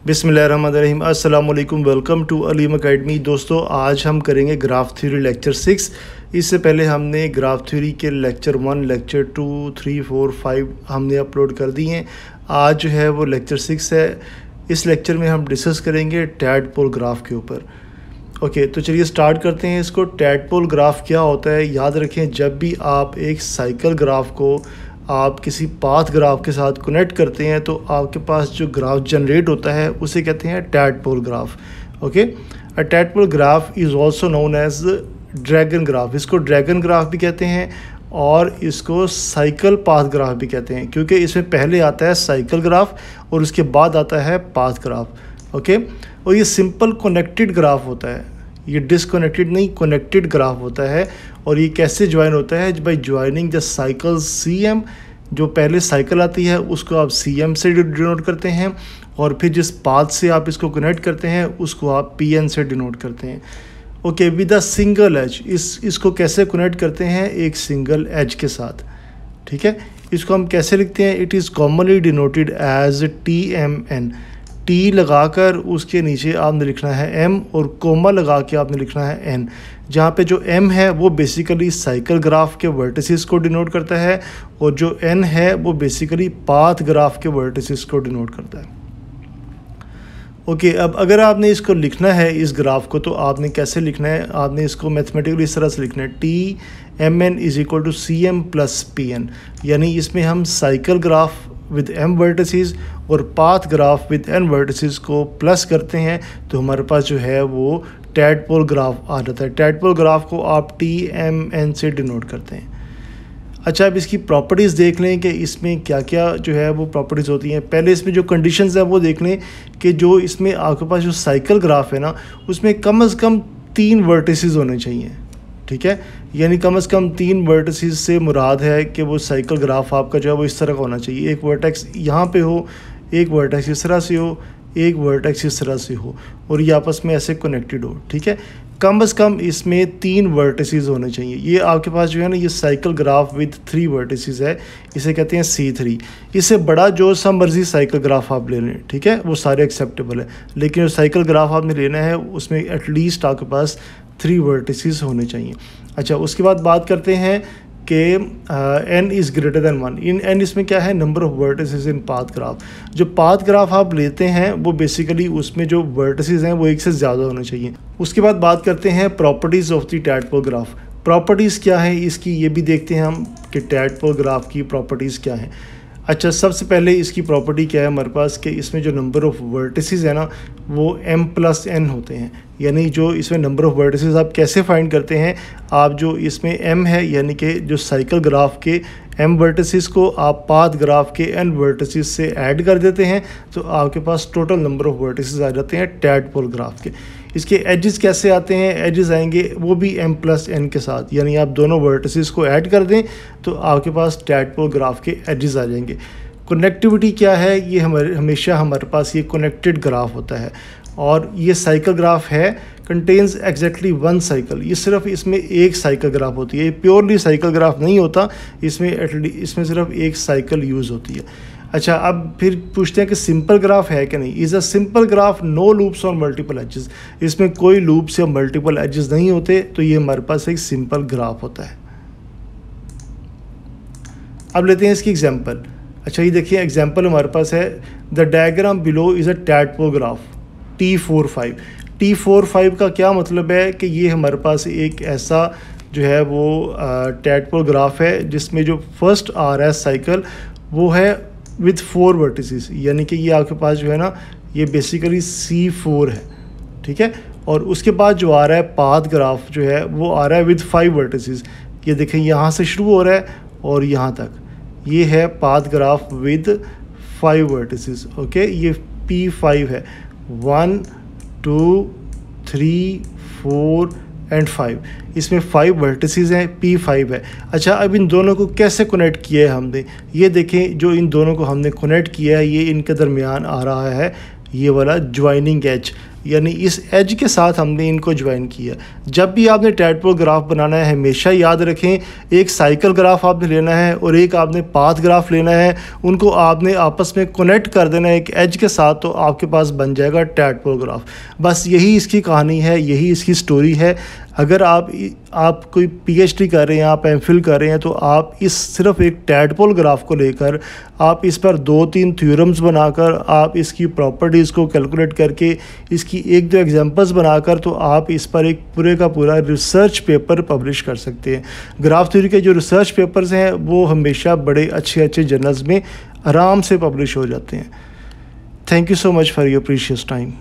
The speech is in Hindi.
बिस्मिल्लाहिर्रहमानिर्रहीम। अस्सलाम वालेकुम। Welcome to Aleem Academy. दोस्तों, आज हम करेंगे ग्राफ थ्योरी लेक्चर 6। इससे पहले हमने ग्राफ थ्योरी के लेक्चर 1, लेक्चर 2, 3, 4, 5 हमने अपलोड कर दिए हैं। आज जो है वो लेक्चर 6 है। इस लेक्चर में हम डिस्कस करेंगे टैडपोल ग्राफ के ऊपर। ओके, तो चलिए स्टार्ट करते हैं इसको। टैडपोल ग्राफ क्या होता है, याद रखें, जब भी आप एक साइकिल ग्राफ को आप किसी पाथ ग्राफ के साथ कनेक्ट करते हैं तो आपके पास जो ग्राफ जनरेट होता है उसे कहते हैं tadpole graph. Okay, a tadpole graph is also known as dragon graph. इसको ड्रैगन ग्राफ भी कहते हैं और इसको साइकिल पाथ ग्राफ भी कहते हैं, क्योंकि इसमें पहले आता है साइकिल ग्राफ और उसके बाद आता है पाथ ग्राफ। ओके, और ये सिंपल कनेक्टेड ग्राफ होता है, ये डिसकनेक्टेड नहीं, कनेक्टेड ग्राफ होता है। और ये कैसे ज्वाइन होता है, by joining the cycle CM। जो पहले साइकिल आती है उसको आप CM से डिनोट करते हैं और फिर जिस पाथ से आप इसको कनेक्ट करते हैं उसको आप PN से डिनोट करते हैं। Okay, with a single edge. इसको कैसे कनेक्ट करते हैं, एक सिंगल एज के साथ। ठीक है, इसको हम कैसे लिखते हैं, it is commonly denoted as TMN। T लगाकर उसके नीचे आपने लिखना है M और कोमा लगा के आपने लिखना है N। जहाँ पे जो M है वो बेसिकली साइकिल ग्राफ के वर्टिसेस को डिनोट करता है और जो N है वो बेसिकली पाथ ग्राफ के वर्टिसेस को डिनोट करता है। ओके, अब अगर आपने इसको लिखना है इस ग्राफ को, तो आपने कैसे लिखना है, आपने इसको मैथमेटिकली इस तरह से लिखना है, TMN is equal to CM plus PN। यानी इसमें हम cycle graph with M vertices और path graph with N vertices को प्लस करते हैं तो हमारे पास जो है वो टैडपोल ग्राफ आ जाता है। टैडपोल ग्राफ को आप TMN से डिनोट करते हैं। अच्छा, अब इसकी प्रॉपर्टीज़ देख लें कि इसमें क्या क्या जो है वो प्रॉपर्टीज़ होती हैं। पहले इसमें जो कंडीशंस है वो देख लें कि जो इसमें आपके पास जो साइकिल ग्राफ है ना, उसमें कम से कम 3 वर्टिसेस होने चाहिए। ठीक है, यानी कम से कम 3 वर्टिसेस से मुराद है कि वो साइकिल ग्राफ आपका जो है वो इस तरह का होना चाहिए। एक वर्टेक्स यहाँ पे हो, एक वर्टेक्स इस तरह से हो, एक वर्टेक्स इस तरह से हो और ये आपस में ऐसे कनेक्टेड हो। ठीक है, कम से कम इसमें 3 वर्टिसेस होने चाहिए। ये आपके पास जो है ना, ये साइकिल ग्राफ विद 3 वर्टिसेस है, इसे कहते हैं C3। इससे बड़ा जो सा मर्जी साइकिल ग्राफ आप ले लें, ठीक है, वो सारे एक्सेप्टेबल है, लेकिन जो साइकिल ग्राफ आपने लेना है उसमें एटलीस्ट आपके पास 3 वर्टिसेस होने चाहिए। अच्छा, उसके बाद बात करते हैं कि N is greater than 1। In N इसमें क्या है, number of vertices in path graph. जो पाथ ग्राफ आप लेते हैं वो बेसिकली उसमें जो वर्टिसेस हैं वो एक से ज़्यादा होने चाहिए। उसके बाद बात करते हैं properties of the tadpole graph. Properties क्या है इसकी, ये भी देखते हैं हम कि टैडपोल ग्राफ की प्रॉपर्टीज़ क्या हैं। अच्छा, सबसे पहले इसकी प्रॉपर्टी क्या है हमारे पास कि इसमें जो नंबर ऑफ़ वर्टिसेस है ना वो M प्लस N होते हैं। यानी जो इसमें नंबर ऑफ़ वर्टिसेस आप कैसे फाइंड करते हैं, आप जो इसमें M है यानी कि जो साइकिल ग्राफ के M वर्टिसेस को आप पाथ ग्राफ के N वर्टिसेस से ऐड कर देते हैं तो आपके पास टोटल नंबर ऑफ़ वर्टिसेस आ जाते हैं टैडपोल ग्राफ के। इसके एजेस कैसे आते हैं, एजेस आएंगे वो भी M प्लस N के साथ, यानी आप दोनों वर्टिसेस को ऐड कर दें तो आपके पास टैडपोल ग्राफ के एजेस आ जाएंगे। कनेक्टिविटी क्या है, ये हमेशा हमारे पास ये कनेक्टेड ग्राफ होता है और ये साइकिल ग्राफ है, कंटेन्स एग्जैक्टली 1 साइकिल। ये सिर्फ इसमें एक साइकिल ग्राफ होती है, ये प्योरली साइकिल ग्राफ नहीं होता, इसमें सिर्फ एक साइकिल यूज़ होती है। अच्छा, अब फिर पूछते हैं कि सिंपल ग्राफ है कि नहीं। Is a simple graph no loops और मल्टीपल एजेस। इसमें कोई लूप्स या मल्टीपल एजेस नहीं होते, तो ये हमारे पास एक सिंपल ग्राफ होता है। अब लेते हैं इसकी एग्जांपल। अच्छा, ये देखिए एग्जांपल हमारे पास है, the diagram below is a tadpole graph T45। T45 का क्या मतलब है कि ये हमारे पास एक ऐसा जो है वो टैडपोल ग्राफ है जिसमें जो फर्स्ट आ रहा है साइकिल वो है विथ 4 वर्टिसेस, यानी कि ये आपके पास जो है ना ये बेसिकली C4 है। ठीक है, और उसके बाद जो आ रहा है पाथ ग्राफ जो है वो आ रहा है विथ 5 वर्टिसेस। ये देखें यहाँ से शुरू हो रहा है और यहाँ तक, ये है path graph with 5 vertices. Okay, ये P5 है, 1 2 3 4 एंड 5, इसमें 5 वर्टिसेस हैं, P5 है। अच्छा, अब इन दोनों को कैसे कनेक्ट किया है हमने, ये देखें, जो इन दोनों को हमने कनेक्ट किया है ये इनके दरमियान आ रहा है ये वाला ज्वाइनिंग एज। यानी इस एज के साथ हमने इनको ज्वाइन किया। जब भी आपने टैडपोल ग्राफ बनाना है हमेशा याद रखें, एक साइकिल ग्राफ आपने लेना है और एक आपने पाथ ग्राफ लेना है, उनको आपने आपस में कनेक्ट कर देना है एक एज के साथ, तो आपके पास बन जाएगा टैडपोल ग्राफ। बस यही इसकी कहानी है, यही इसकी स्टोरी है। अगर आप कोई पीएचडी कर रहे हैं, आप एमफिल कर रहे हैं, तो आप इस सिर्फ एक टैडपोल ग्राफ को लेकर आप इस पर 2-3 थ्योरम्स बनाकर, आप इसकी प्रॉपर्टीज़ को कैलकुलेट करके, इसकी 1-2 एग्जांपल्स बनाकर, तो आप इस पर एक पूरे का पूरा रिसर्च पेपर पब्लिश कर सकते हैं। ग्राफ थ्योरी के जो रिसर्च पेपर्स हैं वो हमेशा बड़े अच्छे जर्नल्स में आराम से पब्लिश हो जाते हैं। Thank you so much for your precious time.